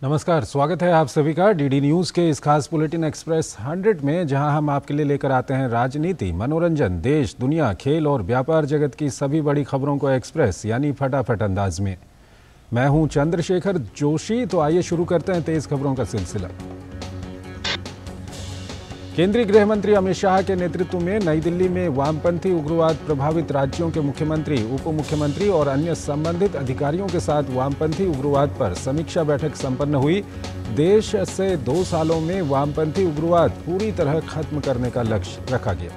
नमस्कार, स्वागत है आप सभी का डीडी न्यूज़ के इस खास बुलेटिन एक्सप्रेस 100 में, जहां हम आपके लिए लेकर आते हैं राजनीति, मनोरंजन, देश, दुनिया, खेल और व्यापार जगत की सभी बड़ी खबरों को एक्सप्रेस यानी फटाफट अंदाज में। मैं हूं चंद्रशेखर जोशी। तो आइए शुरू करते हैं तेज खबरों का सिलसिला। केंद्रीय गृह मंत्री अमित शाह के नेतृत्व में नई दिल्ली में वामपंथी उग्रवाद प्रभावित राज्यों के मुख्यमंत्री, उप मुख्यमंत्री और अन्य संबंधित अधिकारियों के साथ वामपंथी उग्रवाद पर समीक्षा बैठक संपन्न हुई। देश से 2 सालों में वामपंथी उग्रवाद पूरी तरह खत्म करने का लक्ष्य रखा गया।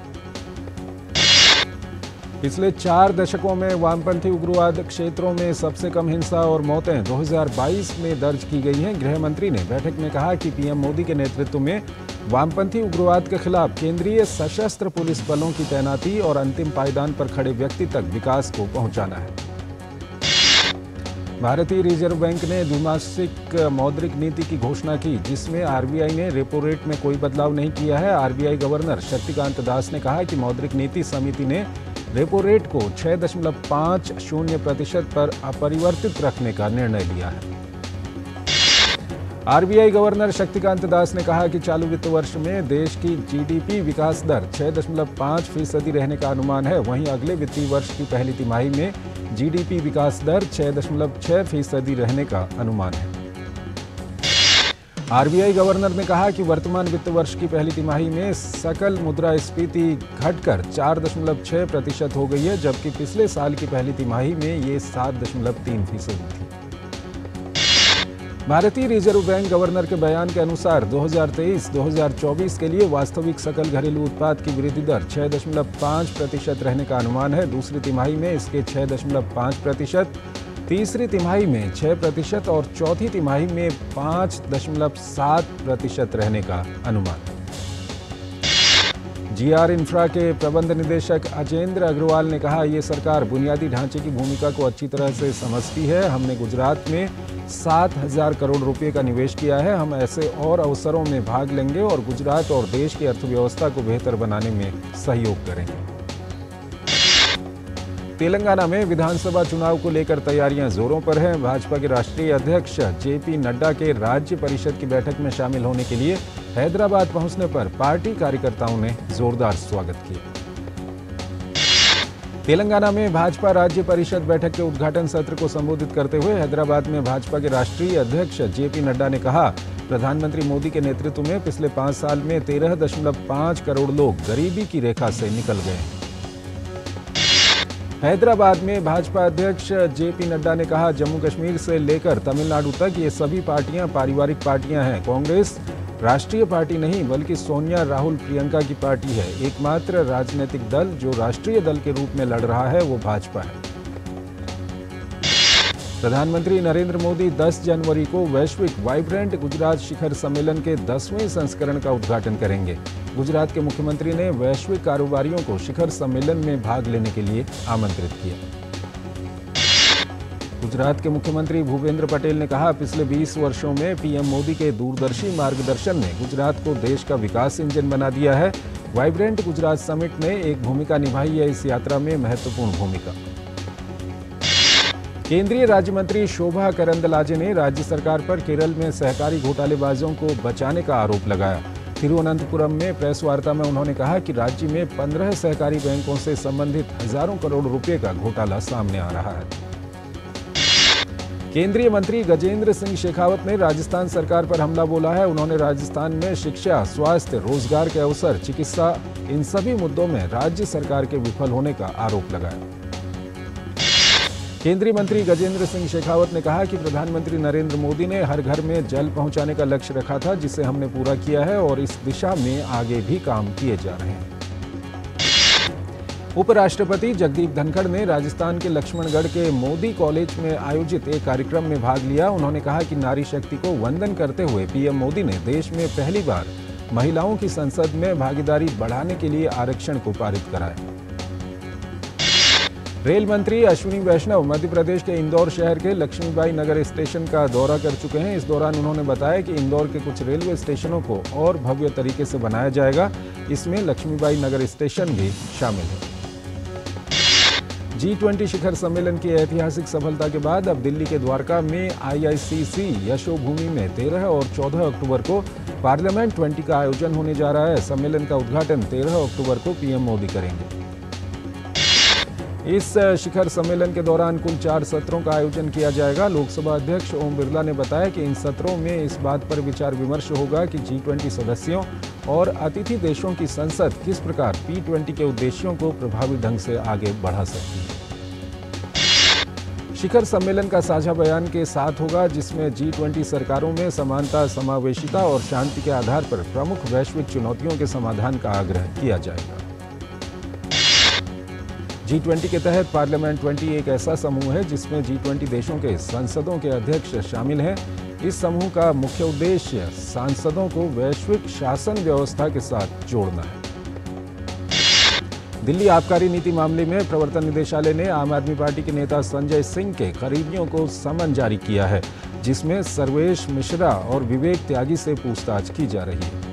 पिछले 4 दशकों में वामपंथी उग्रवाद क्षेत्रों में सबसे कम हिंसा और मौतें 2022 में दर्ज की गई हैं। गृह मंत्री ने बैठक में कहा कि पीएम मोदी के नेतृत्व में वामपंथी उग्रवाद के खिलाफ केंद्रीय सशस्त्र पुलिस बलों की तैनाती और अंतिम पायदान पर खड़े व्यक्ति तक विकास को पहुंचाना है। भारतीय रिजर्व बैंक ने द्विमासिक मौद्रिक नीति की घोषणा की, जिसमें आरबीआई ने रेपो रेट में कोई बदलाव नहीं किया है। आरबीआई गवर्नर शक्तिकांत दास ने कहा कि मौद्रिक नीति समिति ने रेपो रेट को 6.50% पर अपरिवर्तित रखने का निर्णय लिया है। आरबीआई गवर्नर शक्तिकांत दास ने कहा कि चालू वित्त वर्ष में देश की जीडीपी विकास दर 6.5% रहने का अनुमान है। वहीं अगले वित्तीय वर्ष की पहली तिमाही में जीडीपी विकास दर 6.6% रहने का अनुमान है। आरबीआई गवर्नर ने कहा कि वर्तमान वित्त वर्ष की पहली तिमाही में सकल मुद्रास्फीति घटकर 4.6% हो गई है, जबकि पिछले साल की पहली तिमाही में ये 7.3% थी। भारतीय रिजर्व बैंक गवर्नर के बयान के अनुसार 2023-2024 के लिए वास्तविक सकल घरेलू उत्पाद की वृद्धि दर 6.5% रहने का अनुमान है। दूसरी तिमाही में इसके 6.5%, तीसरी तिमाही में 6% और चौथी तिमाही में 5.7% रहने का अनुमान है। जीआर इंफ्रा के प्रबंध निदेशक अजेंद्र अग्रवाल ने कहा, ये सरकार बुनियादी ढांचे की भूमिका को अच्छी तरह से समझती है। हमने गुजरात में 7,000 करोड़ रुपए का निवेश किया है। हम ऐसे और अवसरों में भाग लेंगे और गुजरात और देश की अर्थव्यवस्था को बेहतर बनाने में सहयोग करेंगे। तेलंगाना में विधानसभा चुनाव को लेकर तैयारियां जोरों पर हैं। भाजपा के राष्ट्रीय अध्यक्ष जेपी नड्डा के राज्य परिषद की बैठक में शामिल होने के लिए हैदराबाद पहुंचने पर पार्टी कार्यकर्ताओं ने जोरदार स्वागत किया। तेलंगाना में भाजपा राज्य परिषद बैठक के उद्घाटन सत्र को संबोधित करते हुए हैदराबाद में भाजपा के राष्ट्रीय अध्यक्ष जेपी नड्डा ने कहा, प्रधानमंत्री मोदी के नेतृत्व में पिछले 5 साल में 13.5 करोड़ लोग गरीबी की रेखा से निकल गए हैं। हैदराबाद में भाजपा अध्यक्ष जेपी नड्डा ने कहा, जम्मू कश्मीर से लेकर तमिलनाडु तक ये सभी पार्टियां पारिवारिक पार्टियां हैं। कांग्रेस राष्ट्रीय पार्टी नहीं बल्कि सोनिया, राहुल, प्रियंका की पार्टी है। एकमात्र राजनीतिक दल जो राष्ट्रीय दल के रूप में लड़ रहा है वो भाजपा है। प्रधानमंत्री नरेंद्र मोदी 10 जनवरी को वैश्विक वाइब्रेंट गुजरात शिखर सम्मेलन के 10वें संस्करण का उद्घाटन करेंगे। गुजरात के मुख्यमंत्री ने वैश्विक कारोबारियों को शिखर सम्मेलन में भाग लेने के लिए आमंत्रित किया। गुजरात के मुख्यमंत्री भूपेंद्र पटेल ने कहा, पिछले 20 वर्षों में पीएम मोदी के दूरदर्शी मार्गदर्शन ने गुजरात को देश का विकास इंजन बना दिया है। वाइब्रेंट गुजरात समिट ने एक भूमिका निभाई है इस यात्रा में महत्वपूर्ण भूमिका। केंद्रीय राज्य मंत्री शोभा करंदलाजे ने राज्य सरकार पर केरल में सहकारी घोटालेबाजों को बचाने का आरोप लगाया। तिरुवनंतपुरम में प्रेस वार्ता में उन्होंने कहा कि राज्य में 15 सहकारी बैंकों से संबंधित हजारों करोड़ रुपए का घोटाला सामने आ रहा है। केंद्रीय मंत्री गजेंद्र सिंह शेखावत ने राजस्थान सरकार पर हमला बोला है। उन्होंने राजस्थान में शिक्षा, स्वास्थ्य, रोजगार के अवसर, चिकित्सा, इन सभी मुद्दों में राज्य सरकार के विफल होने का आरोप लगाया। केंद्रीय मंत्री गजेंद्र सिंह शेखावत ने कहा कि प्रधानमंत्री नरेंद्र मोदी ने हर घर में जल पहुंचाने का लक्ष्य रखा था, जिसे हमने पूरा किया है और इस दिशा में आगे भी काम किए जा रहे हैं। उपराष्ट्रपति जगदीप धनखड़ ने राजस्थान के लक्ष्मणगढ़ के मोदी कॉलेज में आयोजित एक कार्यक्रम में भाग लिया। उन्होंने कहा कि नारी शक्ति को वंदन करते हुए पीएम मोदी ने देश में पहली बार महिलाओं की संसद में भागीदारी बढ़ाने के लिए आरक्षण को पारित कराया। रेल मंत्री अश्विनी वैष्णव मध्य प्रदेश के इंदौर शहर के लक्ष्मीबाई नगर स्टेशन का दौरा कर चुके हैं। इस दौरान उन्होंने बताया कि इंदौर के कुछ रेलवे स्टेशनों को और भव्य तरीके से बनाया जाएगा। इसमें लक्ष्मीबाई नगर स्टेशन भी शामिल है। G20 शिखर सम्मेलन की ऐतिहासिक सफलता के बाद अब दिल्ली के द्वारका में IICC यशोभूमि में 13 और 14 अक्टूबर को पार्लियामेंट 20 का आयोजन होने जा रहा है। सम्मेलन का उद्घाटन 13 अक्टूबर को PM मोदी करेंगे। इस शिखर सम्मेलन के दौरान कुल 4 सत्रों का आयोजन किया जाएगा। लोकसभा अध्यक्ष ओम बिरला ने बताया कि इन सत्रों में इस बात पर विचार विमर्श होगा कि G20 सदस्यों और अतिथि देशों की संसद किस प्रकार P20 के उद्देश्यों को प्रभावी ढंग से आगे बढ़ा सकती है। शिखर सम्मेलन का साझा बयान के साथ होगा, जिसमें G20 सरकारों में समानता, समावेशिता और शांति के आधार पर प्रमुख वैश्विक चुनौतियों के समाधान का आग्रह किया जाएगा। G20 के तहत पार्लियामेंट 20 एक ऐसा समूह है जिसमें G20 देशों के सांसदों के अध्यक्ष शामिल हैं। इस समूह का मुख्य उद्देश्य सांसदों को वैश्विक शासन व्यवस्था के साथ जोड़ना है। दिल्ली आबकारी नीति मामले में प्रवर्तन निदेशालय ने आम आदमी पार्टी के नेता संजय सिंह के करीबियों को समन जारी किया है, जिसमें सर्वेश मिश्रा और विवेक त्यागी से पूछताछ की जा रही है।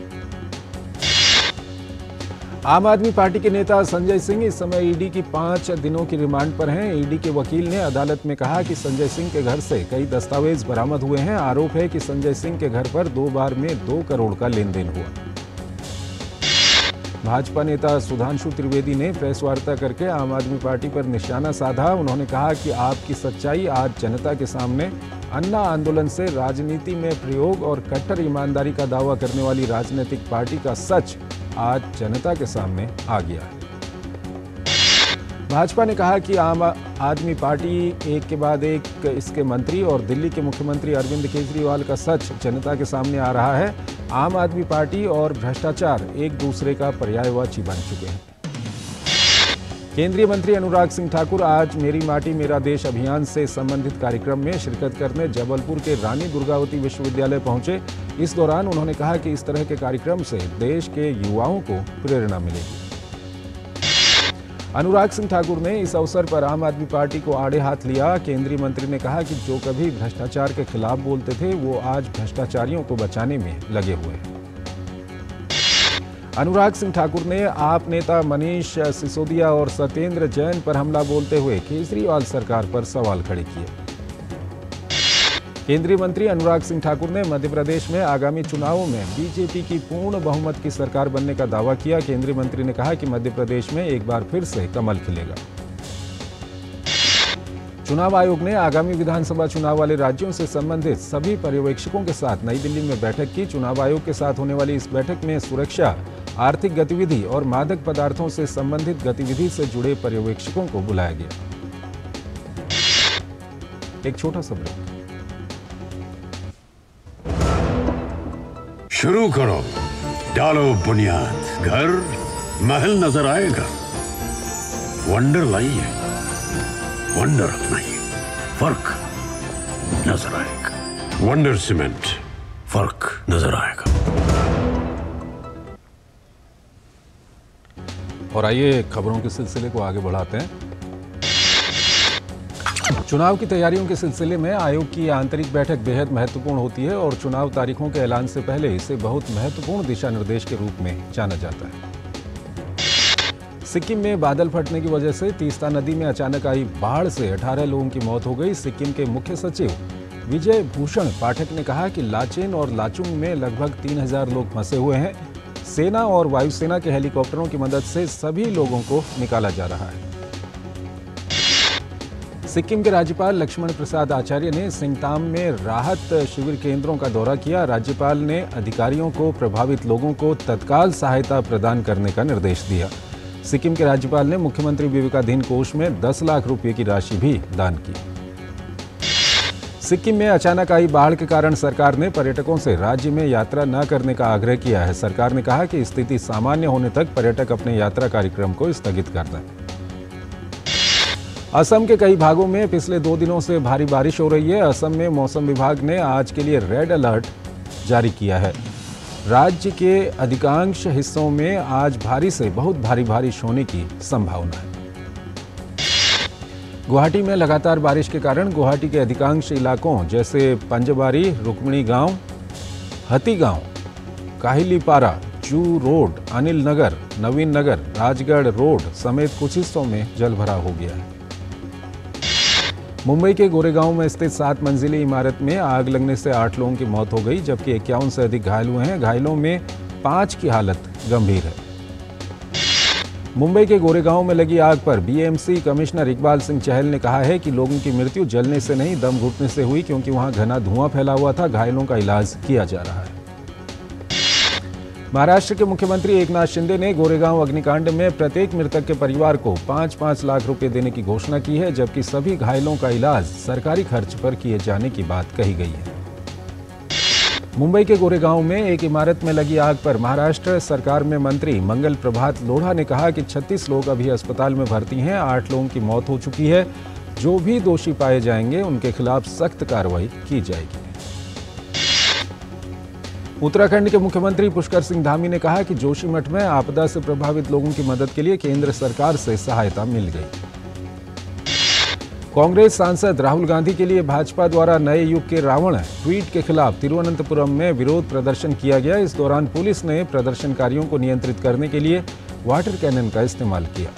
आम आदमी पार्टी के नेता संजय सिंह इस समय ईडी की 5 दिनों की रिमांड पर हैं। ईडी के वकील ने अदालत में कहा कि संजय सिंह के घर से कई दस्तावेज बरामद हुए हैं। आरोप है कि संजय सिंह के घर पर 2 बार में 2 करोड़ का लेन देन हुआ। भाजपा नेता सुधांशु त्रिवेदी ने प्रेस वार्ता करके आम आदमी पार्टी पर निशाना साधा। उन्होंने कहा कि आपकी सच्चाई आज जनता के सामने, अन्ना आंदोलन से राजनीति में प्रयोग और कट्टर ईमानदारी का दावा करने वाली राजनीतिक पार्टी का सच आज जनता के सामने आ गया है। भाजपा ने कहा कि आम आदमी पार्टी एक के बाद एक इसके मंत्री और दिल्ली के मुख्यमंत्री अरविंद केजरीवाल का सच जनता के सामने आ रहा है। आम आदमी पार्टी और भ्रष्टाचार एक दूसरे का पर्यायवाची बन चुके हैं। केंद्रीय मंत्री अनुराग सिंह ठाकुर आज मेरी माटी मेरा देश अभियान से संबंधित कार्यक्रम में शिरकत करने जबलपुर के रानी दुर्गावती विश्वविद्यालय पहुंचे। इस दौरान उन्होंने कहा कि इस तरह के कार्यक्रम से देश के युवाओं को प्रेरणा मिलेगी। अनुराग सिंह ठाकुर ने इस अवसर पर आम आदमी पार्टी को आड़े हाथ लिया। केंद्रीय मंत्री ने कहा कि जो कभी भ्रष्टाचार के खिलाफ बोलते थे, वो आज भ्रष्टाचारियों को बचाने में लगे हुए हैं। अनुराग सिंह ठाकुर ने आप नेता मनीष सिसोदिया और सत्येंद्र जैन पर हमला बोलते हुए केजरीवाल सरकार पर सवाल खड़े किए। केंद्रीय मंत्री अनुराग सिंह ठाकुर ने मध्य प्रदेश में आगामी चुनावों में बीजेपी की पूर्ण बहुमत की सरकार बनने का दावा किया। केंद्रीय मंत्री ने कहा कि मध्य प्रदेश में एक बार फिर से कमल खिलेगा। चुनाव आयोग ने आगामी विधानसभा चुनाव वाले राज्यों से संबंधित सभी पर्यवेक्षकों के साथ नई दिल्ली में बैठक की। चुनाव आयोग के साथ होने वाली इस बैठक में सुरक्षा, आर्थिक गतिविधि और मादक पदार्थों से संबंधित गतिविधि से जुड़े पर्यवेक्षकों को बुलाया गया। एक छोटा सा ब्रेक। शुरू करो, डालो बुनियाद, घर महल नजर आएगा। वंडर लाइए, वंडर अपनाइए, फर्क नजर आएगा। वंडर सीमेंट, फर्क नजर आएगा। और आइए खबरों के सिलसिले को आगे बढ़ाते हैं। चुनाव की तैयारियों के सिलसिले में आयोग की आंतरिक बैठक बेहद महत्वपूर्ण होती है और चुनाव तारीखों के ऐलान से पहले इसे बहुत महत्वपूर्ण दिशा निर्देश के रूप में जाना जाता है। सिक्किम में बादल फटने की वजह से तीस्ता नदी में अचानक आई बाढ़ से 18 लोगों की मौत हो गई। सिक्किम के मुख्य सचिव विजय भूषण पाठक ने कहा कि लाचेन और लाचुंग में लगभग 3000 लोग फंसे हुए हैं। सेना और वायुसेना के हेलीकॉप्टरों की मदद से सभी लोगों को निकाला जा रहा है। सिक्किम के राज्यपाल लक्ष्मण प्रसाद आचार्य ने सिंगताम में राहत शिविर केंद्रों का दौरा किया। राज्यपाल ने अधिकारियों को प्रभावित लोगों को तत्काल सहायता प्रदान करने का निर्देश दिया। सिक्किम के राज्यपाल ने मुख्यमंत्री विवेकाधीन कोष में 10 लाख रुपए की राशि भी दान की। सिक्किम में अचानक आई बाढ़ के कारण सरकार ने पर्यटकों से राज्य में यात्रा न करने का आग्रह किया है। सरकार ने कहा कि स्थिति सामान्य होने तक पर्यटक अपने यात्रा कार्यक्रम को स्थगित कर दें। असम के कई भागों में पिछले 2 दिनों से भारी बारिश हो रही है। असम में मौसम विभाग ने आज के लिए रेड अलर्ट जारी किया है। राज्य के अधिकांश हिस्सों में आज भारी से बहुत भारी बारिश होने की संभावना है। गुवाहाटी में लगातार बारिश के कारण गुवाहाटी के अधिकांश इलाकों जैसे पंजबारी, रुक्मिणी गांव, हती गांव, काहिलीपारा, जू रोड, अनिल नगर, नवीन नगर, राजगढ़ रोड समेत कुछ हिस्सों में जलभराव हो गया है। मुंबई के गोरेगांव में स्थित 7 मंजिली इमारत में आग लगने से 8 लोगों की मौत हो गई, जबकि 51 से अधिक घायल हुए हैं। घायलों में 5 की हालत गंभीर है। मुंबई के गोरेगांव में लगी आग पर बीएमसी कमिश्नर इकबाल सिंह चहल ने कहा है कि लोगों की मृत्यु जलने से नहीं, दम घुटने से हुई, क्योंकि वहां घना धुआं फैला हुआ था। घायलों का इलाज किया जा रहा है। महाराष्ट्र के मुख्यमंत्री एकनाथ शिंदे ने गोरेगांव अग्निकांड में प्रत्येक मृतक के परिवार को 5-5 लाख रुपए देने की घोषणा की है, जबकि सभी घायलों का इलाज सरकारी खर्च पर किए जाने की बात कही गई है। मुंबई के गोरेगांव में एक इमारत में लगी आग पर महाराष्ट्र सरकार में मंत्री मंगल प्रभात लोढ़ा ने कहा कि 36 लोग अभी अस्पताल में भर्ती हैं, 8 लोगों की मौत हो चुकी है। जो भी दोषी पाए जाएंगे उनके खिलाफ सख्त कार्रवाई की जाएगी। उत्तराखंड के मुख्यमंत्री पुष्कर सिंह धामी ने कहा कि जोशीमठ में आपदा से प्रभावित लोगों की मदद के लिए केंद्र सरकार से सहायता मिल गई। कांग्रेस सांसद राहुल गांधी के लिए भाजपा द्वारा नए युग के रावण ट्वीट के खिलाफ तिरुवनंतपुरम में विरोध प्रदर्शन किया गया। इस दौरान पुलिस ने प्रदर्शनकारियों को नियंत्रित करने के लिए वाटर कैनन का इस्तेमाल किया।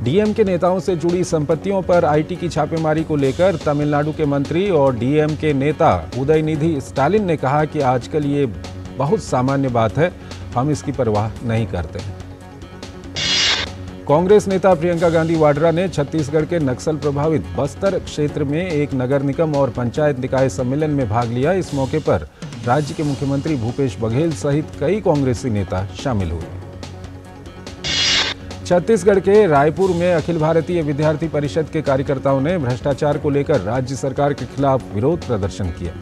डीएम के नेताओं से जुड़ी संपत्तियों पर आईटी की छापेमारी को लेकर तमिलनाडु के मंत्री और डीएम के नेता उदयनिधि स्टालिन ने कहा कि आजकल ये बहुत सामान्य बात है, हम इसकी परवाह नहीं करते हैं। कांग्रेस नेता प्रियंका गांधी वाड्रा ने छत्तीसगढ़ के नक्सल प्रभावित बस्तर क्षेत्र में एक नगर निगम और पंचायत निकाय सम्मेलन में भाग लिया। इस मौके पर राज्य के मुख्यमंत्री भूपेश बघेल सहित कई कांग्रेसी नेता शामिल हुए। छत्तीसगढ़ के रायपुर में अखिल भारतीय विद्यार्थी परिषद के कार्यकर्ताओं ने भ्रष्टाचार को लेकर राज्य सरकार के खिलाफ विरोध प्रदर्शन किया।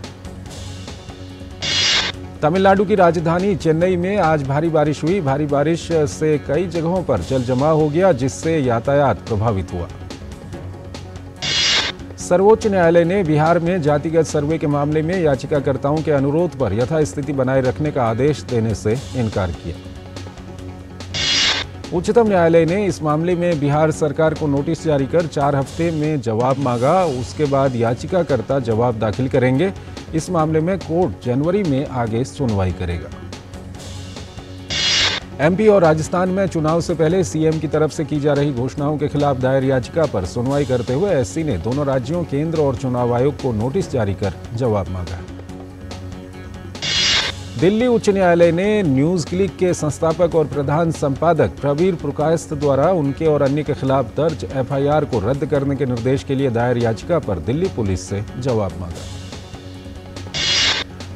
तमिलनाडु की राजधानी चेन्नई में आज भारी बारिश हुई। भारी बारिश से कई जगहों पर जल जमाव हो गया, जिससे यातायात प्रभावित हुआ। सर्वोच्च न्यायालय ने बिहार में जातिगत सर्वे के मामले में याचिकाकर्ताओं के अनुरोध पर यथास्थिति बनाए रखने का आदेश देने से इनकार किया। उच्चतम न्यायालय ने इस मामले में बिहार सरकार को नोटिस जारी कर 4 हफ्ते में जवाब मांगा। उसके बाद याचिकाकर्ता जवाब दाखिल करेंगे। इस मामले में कोर्ट जनवरी में आगे सुनवाई करेगा। एमपी और राजस्थान में चुनाव से पहले सीएम की तरफ से की जा रही घोषणाओं के खिलाफ दायर याचिका पर सुनवाई करते हुए एससी ने दोनों राज्यों, केंद्र और चुनाव आयोग को नोटिस जारी कर जवाब मांगा है। दिल्ली उच्च न्यायालय ने न्यूज क्लिक के संस्थापक और प्रधान संपादक प्रवीर पुरकायस्थ द्वारा उनके और अन्य के खिलाफ दर्ज एफआईआर को रद्द करने के निर्देश के लिए दायर याचिका पर दिल्ली पुलिस से जवाब मांगा।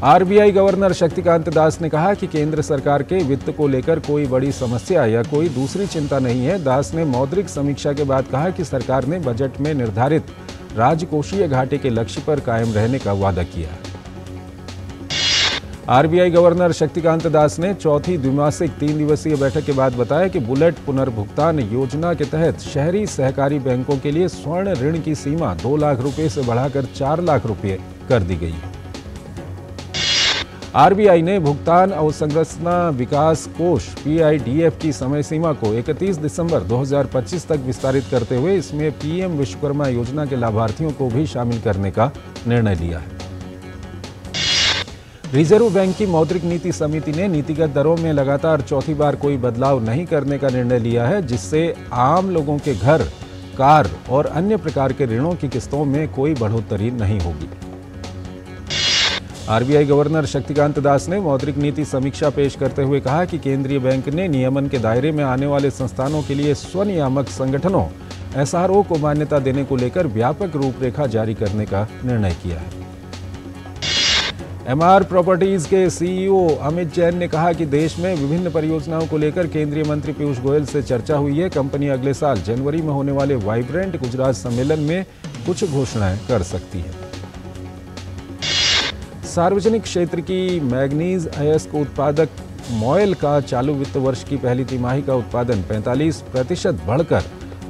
आरबीआई गवर्नर शक्तिकांत दास ने कहा कि केंद्र सरकार के वित्त को लेकर कोई बड़ी समस्या या कोई दूसरी चिंता नहीं है। दास ने मौद्रिक समीक्षा के बाद कहा कि सरकार ने बजट में निर्धारित राजकोषीय घाटे के लक्ष्य पर कायम रहने का वादा किया है। आरबीआई गवर्नर शक्तिकांत दास ने चौथी द्विमासिक 3 दिवसीय बैठक के बाद बताया कि बुलेट पुनर्भुगतान योजना के तहत शहरी सहकारी बैंकों के लिए स्वर्ण ऋण की सीमा 2 लाख रुपए से बढ़ाकर 4 लाख रुपए कर दी गई है। आरबीआई ने भुगतान अवसंरचना विकास कोष पीआईडीएफ की समय सीमा को 31 दिसंबर 2025 तक विस्तारित करते हुए इसमें पीएम विश्वकर्मा योजना के लाभार्थियों को भी शामिल करने का निर्णय लिया है। रिजर्व बैंक की मौद्रिक नीति समिति ने नीतिगत दरों में लगातार चौथी बार कोई बदलाव नहीं करने का निर्णय लिया है, जिससे आम लोगों के घर, कार और अन्य प्रकार के ऋणों की किस्तों में कोई बढ़ोतरी नहीं होगी। आरबीआई गवर्नर शक्तिकांत दास ने मौद्रिक नीति समीक्षा पेश करते हुए कहा कि केंद्रीय बैंक ने नियमन के दायरे में आने वाले संस्थानों के लिए स्वनियामक संगठनों एसआरओ को मान्यता देने को लेकर व्यापक रूपरेखा जारी करने का निर्णय किया है। एमआर प्रॉपर्टीज के सीईओ अमित जैन ने कहा कि देश में विभिन्न परियोजनाओं को लेकर केंद्रीय मंत्री पीयूष गोयल से चर्चा हुई है। कंपनी अगले साल जनवरी में होने वाले वाइब्रेंट गुजरात सम्मेलन में कुछ घोषणाएं कर सकती है। सार्वजनिक क्षेत्र की मैग्नीज अयस्क उत्पादक मॉयल का चालू वित्त वर्ष की पहली तिमाही का उत्पादन 45% बढ़कर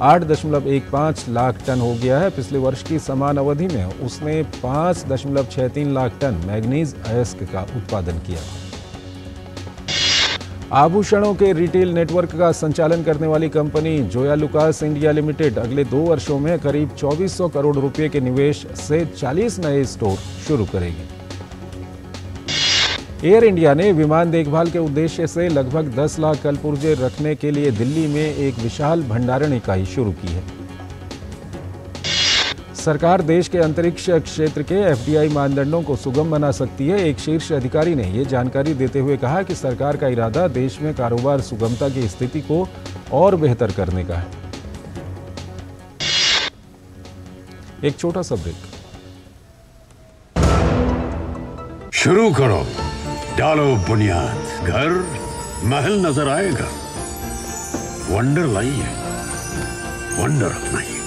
8.15 लाख टन हो गया है। पिछले वर्ष की समान अवधि में उसने 5.63 लाख टन मैग्नीज अयस्क का उत्पादन किया। आभूषणों के रिटेल नेटवर्क का संचालन करने वाली company Zoya Lucas India limited अगले 2 वर्षों में करीब 2400 करोड़ रुपए के निवेश से 40 नए स्टोर शुरू करेगी। एयर इंडिया ने विमान देखभाल के उद्देश्य से लगभग 10 लाख कलपुर्जे रखने के लिए दिल्ली में एक विशाल भंडारण इकाई शुरू की है। सरकार देश के अंतरिक्ष क्षेत्र के एफडीआई मानदंडों को सुगम बना सकती है। एक शीर्ष अधिकारी ने ये जानकारी देते हुए कहा कि सरकार का इरादा देश में कारोबार सुगमता की स्थिति को और बेहतर करने का है। एक छोटा सा ब्रेक। शुरू करो, डालो बुनियाद, घर महल नजर आएगा। वंडर लाइए, वंडर अपनाइए,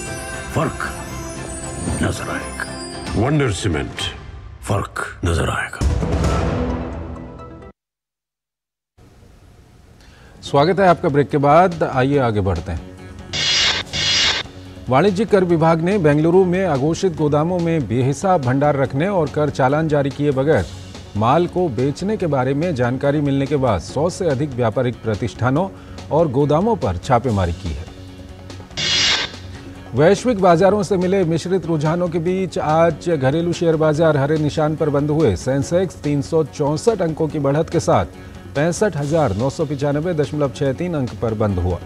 फर्क नजर आएगा। वंडर सीमेंट, फर्क नजर आएगा। स्वागत है आपका ब्रेक के बाद। आइए आगे बढ़ते हैं। वाणिज्यिक कर विभाग ने बेंगलुरु में अघोषित गोदामों में बेहिसाब भंडार रखने और कर चालान जारी किए बगैर माल को बेचने के बारे में जानकारी मिलने के बाद 100 से अधिक व्यापारिक प्रतिष्ठानों और गोदामों पर छापेमारी की है। वैश्विक बाजारों से मिले मिश्रित रुझानों के बीच आज घरेलू शेयर बाजार हरे निशान पर बंद हुए। सेंसेक्स 364 अंकों की बढ़त के साथ 65,995.63 अंक पर बंद हुआ।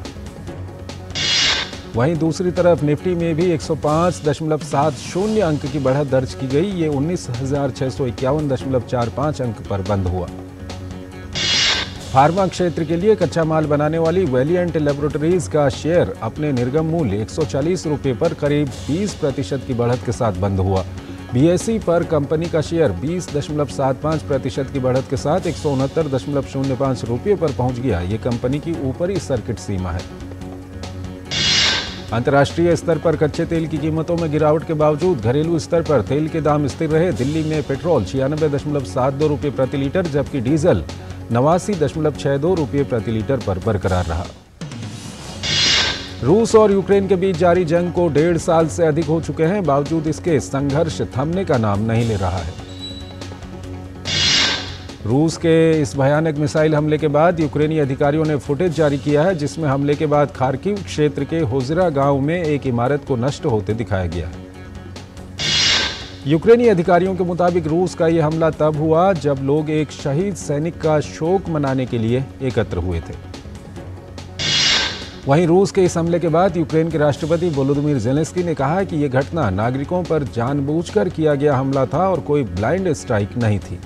वहीं दूसरी तरफ निफ्टी में भी 105.70 अंक की बढ़त दर्ज की गई। ये 19,651.45 अंक पर बंद हुआ। फार्मा क्षेत्र के लिए कच्चा माल बनाने वाली वेलिएंट लैबोरेटरीज का शेयर अपने निर्गम मूल्य 140 रुपये पर करीब 20% की बढ़त के साथ बंद हुआ। बीएसई पर कंपनी का शेयर 20.75% की बढ़त के साथ 169.05 रुपये पर पहुंच गया। ये कंपनी की ऊपरी सर्किट सीमा है। अंतर्राष्ट्रीय स्तर पर कच्चे तेल की कीमतों में गिरावट के बावजूद घरेलू स्तर पर तेल के दाम स्थिर रहे। दिल्ली में पेट्रोल 96.72 रुपये प्रति लीटर जबकि डीजल 89.62 रुपये प्रति लीटर पर बरकरार रहा। रूस और यूक्रेन के बीच जारी जंग को 1.5 साल से अधिक हो चुके हैं, बावजूद इसके संघर्ष थमने का नाम नहीं ले रहा है। रूस के इस भयानक मिसाइल हमले के बाद यूक्रेनी अधिकारियों ने फुटेज जारी किया है, जिसमें हमले के बाद खार्किव क्षेत्र के होजरा गांव में एक इमारत को नष्ट होते दिखाया गया है। यूक्रेनी अधिकारियों के मुताबिक रूस का यह हमला तब हुआ जब लोग एक शहीद सैनिक का शोक मनाने के लिए एकत्र हुए थे। वहीं रूस के इस हमले के बाद यूक्रेन के राष्ट्रपति वोलोदिमीर ज़ेलेंस्की ने कहा कि यह घटना नागरिकों पर जानबूझकर किया गया हमला था और कोई ब्लाइंड स्ट्राइक नहीं थी।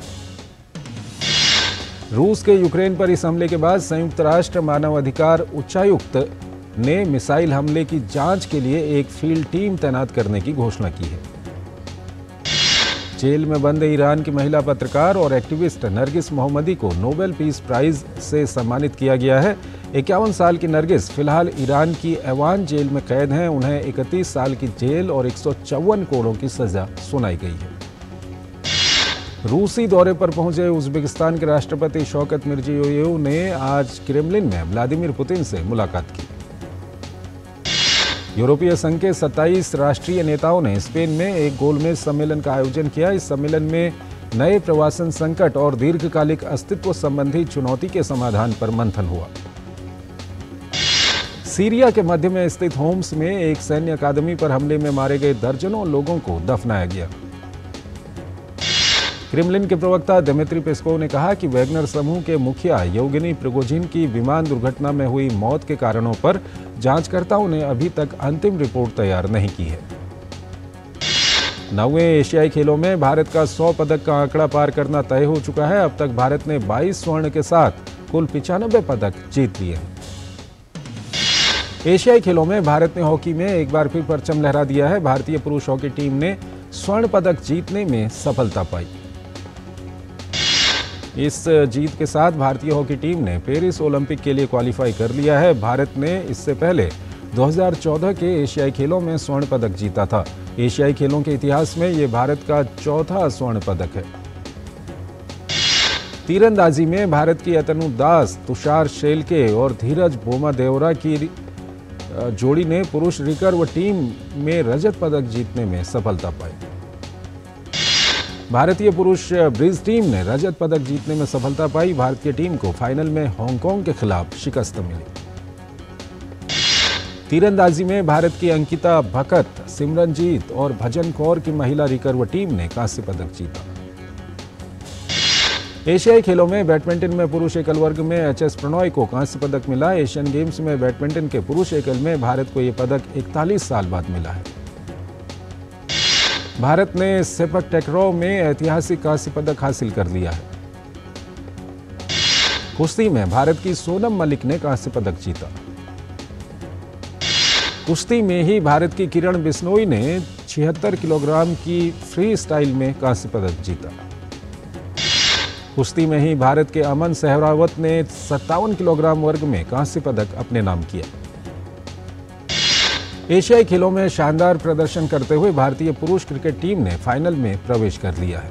रूस के यूक्रेन पर इस हमले के बाद संयुक्त राष्ट्र मानवाधिकार उच्चायुक्त ने मिसाइल हमले की जांच के लिए एक फील्ड टीम तैनात करने की घोषणा की है। जेल में बंद ईरान की महिला पत्रकार और एक्टिविस्ट नरगिस मोहम्मदी को नोबेल पीस प्राइज से सम्मानित किया गया है। 51 साल की नरगिस फिलहाल ईरान की एवान जेल में कैद हैं। उन्हें 31 साल की जेल और 154 करोड़ की सजा सुनाई गई है। रूसी दौरे पर पहुंचे उज्बेकिस्तान के राष्ट्रपति शौकत मिर्जियोयेव ने आज क्रेमलिन में व्लादिमीर पुतिन से मुलाकात की। यूरोपीय संघ के 27 राष्ट्रीय नेताओं ने स्पेन में एक गोलमेज सम्मेलन का आयोजन किया। इस सम्मेलन में नए प्रवासन संकट और दीर्घकालिक अस्तित्व संबंधी चुनौती के समाधान पर मंथन हुआ। सीरिया के मध्य में स्थित होम्स में एक सैन्य अकादमी पर हमले में मारे गए दर्जनों लोगों को दफनाया गया। क्रेमलिन के प्रवक्ता दिमित्री पेस्कोव ने कहा कि वैगनर समूह के मुखिया येवगेनी प्रिगोजिन की विमान दुर्घटना में हुई मौत के कारणों पर जांचकर्ताओं ने अभी तक अंतिम रिपोर्ट तैयार नहीं की है। 9वें एशियाई खेलों में भारत का 100 पदक का आंकड़ा पार करना तय हो चुका है। अब तक भारत ने 22 स्वर्ण के साथ कुल 95 पदक जीत लिए हैं। एशियाई खेलों में भारत ने हॉकी में एक बार फिर परचम लहरा दिया है। भारतीय पुरुष हॉकी टीम ने स्वर्ण पदक जीतने में सफलता पाई। इस जीत के साथ भारतीय हॉकी टीम ने पेरिस ओलंपिक के लिए क्वालिफाई कर लिया है। भारत ने इससे पहले 2014 के एशियाई खेलों में स्वर्ण पदक जीता था। एशियाई खेलों के इतिहास में ये भारत का चौथा स्वर्ण पदक है। तीरंदाजी में भारत की अतनु दास, तुषार शेलके और धीरज बोमादेवरा की जोड़ी ने पुरुष रिकर्व टीम में रजत पदक जीतने में सफलता पाई। भारतीय पुरुष ब्रिज टीम ने रजत पदक जीतने में सफलता पाई। भारतीय टीम को फाइनल में हांगकांग के खिलाफ शिकस्त मिली। तीरंदाजी में भारत की अंकिता भकत, सिमरनजीत और भजन कौर की महिला रिकर्व टीम ने कांस्य पदक जीता। एशियाई खेलों में बैडमिंटन में पुरुष एकल वर्ग में एच.एस. प्रणॉय को कांस्य पदक मिला। एशियन गेम्स में बैडमिंटन के पुरुष एकल में भारत को यह पदक 41 साल बाद मिला है। भारत ने सेपक टैक्रो में ऐतिहासिक कांस्य पदक हासिल कर लिया है। कुश्ती में भारत की सोनम मलिक ने कांस्य पदक जीता। कुश्ती में ही भारत की किरण बिश्नोई ने 76 किलोग्राम की फ्री स्टाइल में कांस्य पदक जीता। कुश्ती में ही भारत के अमन सहरावत ने 57 किलोग्राम वर्ग में कांस्य पदक अपने नाम किया। एशियाई खेलों में शानदार प्रदर्शन करते हुए भारतीय पुरुष क्रिकेट टीम ने फाइनल में प्रवेश कर लिया है।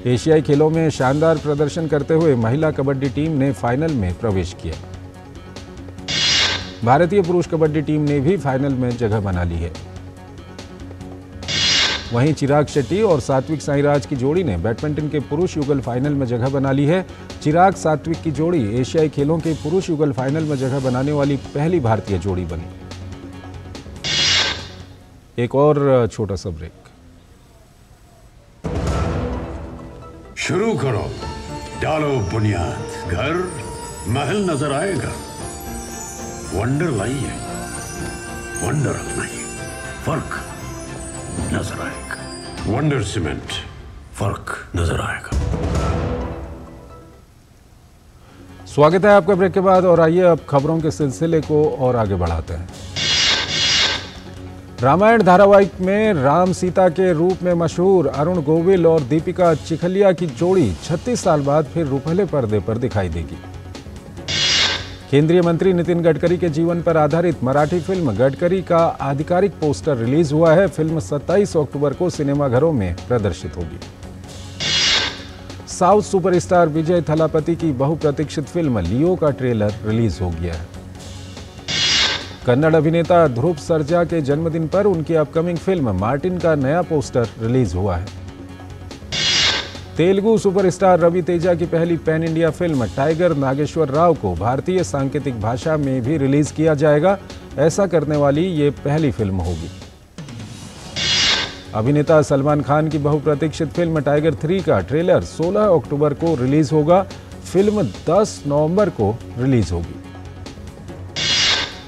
एशियाई खेलों में शानदार प्रदर्शन करते हुए महिला कबड्डी टीम ने फाइनल में प्रवेश किया। भारतीय पुरुष कबड्डी टीम ने भी फाइनल में जगह बना ली है। वहीं चिराग शेट्टी और सात्विक साईराज की जोड़ी ने बैडमिंटन के पुरुष युगल फाइनल में जगह बना ली है। चिराग सात्विक की जोड़ी एशियाई खेलों के पुरुष युगल फाइनल में जगह बनाने वाली पहली भारतीय जोड़ी बनी। एक और छोटा सा ब्रेक। शुरू करो, डालो बुनियाद, घर महल नजर आएगा। वंडर लाइए, वंडर अपनाइए, फर्क नजर आएगा। वंडर सीमेंट, फर्क नजर आएगा। स्वागत है आपका ब्रेक के बाद और आइए अब खबरों के सिलसिले को और आगे बढ़ाते हैं। रामायण धारावाहिक में राम सीता के रूप में मशहूर अरुण गोविल और दीपिका चिखलिया की जोड़ी 36 साल बाद फिर रुपहले पर्दे पर दिखाई देगी। केंद्रीय मंत्री नितिन गडकरी के जीवन पर आधारित मराठी फिल्म गडकरी का आधिकारिक पोस्टर रिलीज हुआ है। फिल्म 27 अक्टूबर को सिनेमाघरों में प्रदर्शित होगी। साउथ सुपरस्टार विजय थलापति की बहुप्रतीक्षित फिल्म लियो का ट्रेलर रिलीज हो गया है। कन्नड़ अभिनेता ध्रुव सर्जा के जन्मदिन पर उनकी अपकमिंग फिल्म मार्टिन का नया पोस्टर रिलीज हुआ है। तेलुगु सुपरस्टार रवि तेजा की पहली pan India film Tiger Nageswara Rao को भारतीय सांकेतिक भाषा में भी रिलीज किया जाएगा। ऐसा करने वाली ये पहली फिल्म होगी। अभिनेता सलमान खान की बहुप्रतीक्षित फिल्म टाइगर 3 का ट्रेलर 16 अक्टूबर को रिलीज होगा। फिल्म 10 नवंबर को रिलीज होगी।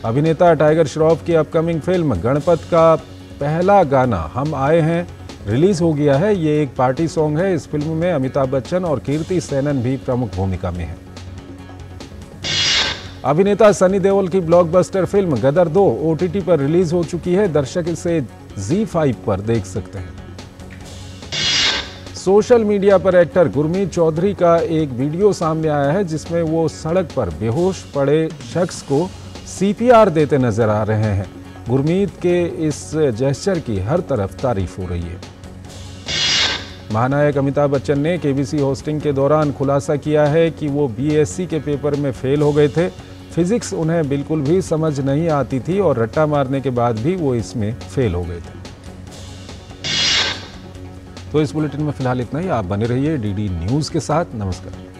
अभिनेता टाइगर श्रॉफ की अपकमिंग फिल्म गणपत का पहला गाना हम आए हैं रिलीज हो गया है। ये एक पार्टी सॉन्ग है। इस फिल्म में अमिताभ बच्चन और कीर्ति सेनन भी प्रमुख भूमिका में हैं। अभिनेता सनी देओल की ब्लॉकबस्टर फिल्म गदर 2 OTT पर रिलीज हो चुकी है। दर्शक इसे ZEE5 पर देख सकते हैं। सोशल मीडिया पर एक्टर गुरमीत चौधरी का एक वीडियो सामने आया है जिसमें वो सड़क पर बेहोश पड़े शख्स को CPR देते नजर आ रहे हैं। गुरमीत के इस जेस्चर की हर तरफ तारीफ हो रही है। महानायक अमिताभ बच्चन ने KBC होस्टिंग के दौरान खुलासा किया है कि वो BSc के पेपर में फेल हो गए थे। फिजिक्स उन्हें बिल्कुल भी समझ नहीं आती थी और रट्टा मारने के बाद भी वो इसमें फेल हो गए थे। तो इस बुलेटिन में फिलहाल इतना ही। आप बने रहिए DD न्यूज़ के साथ। नमस्कार।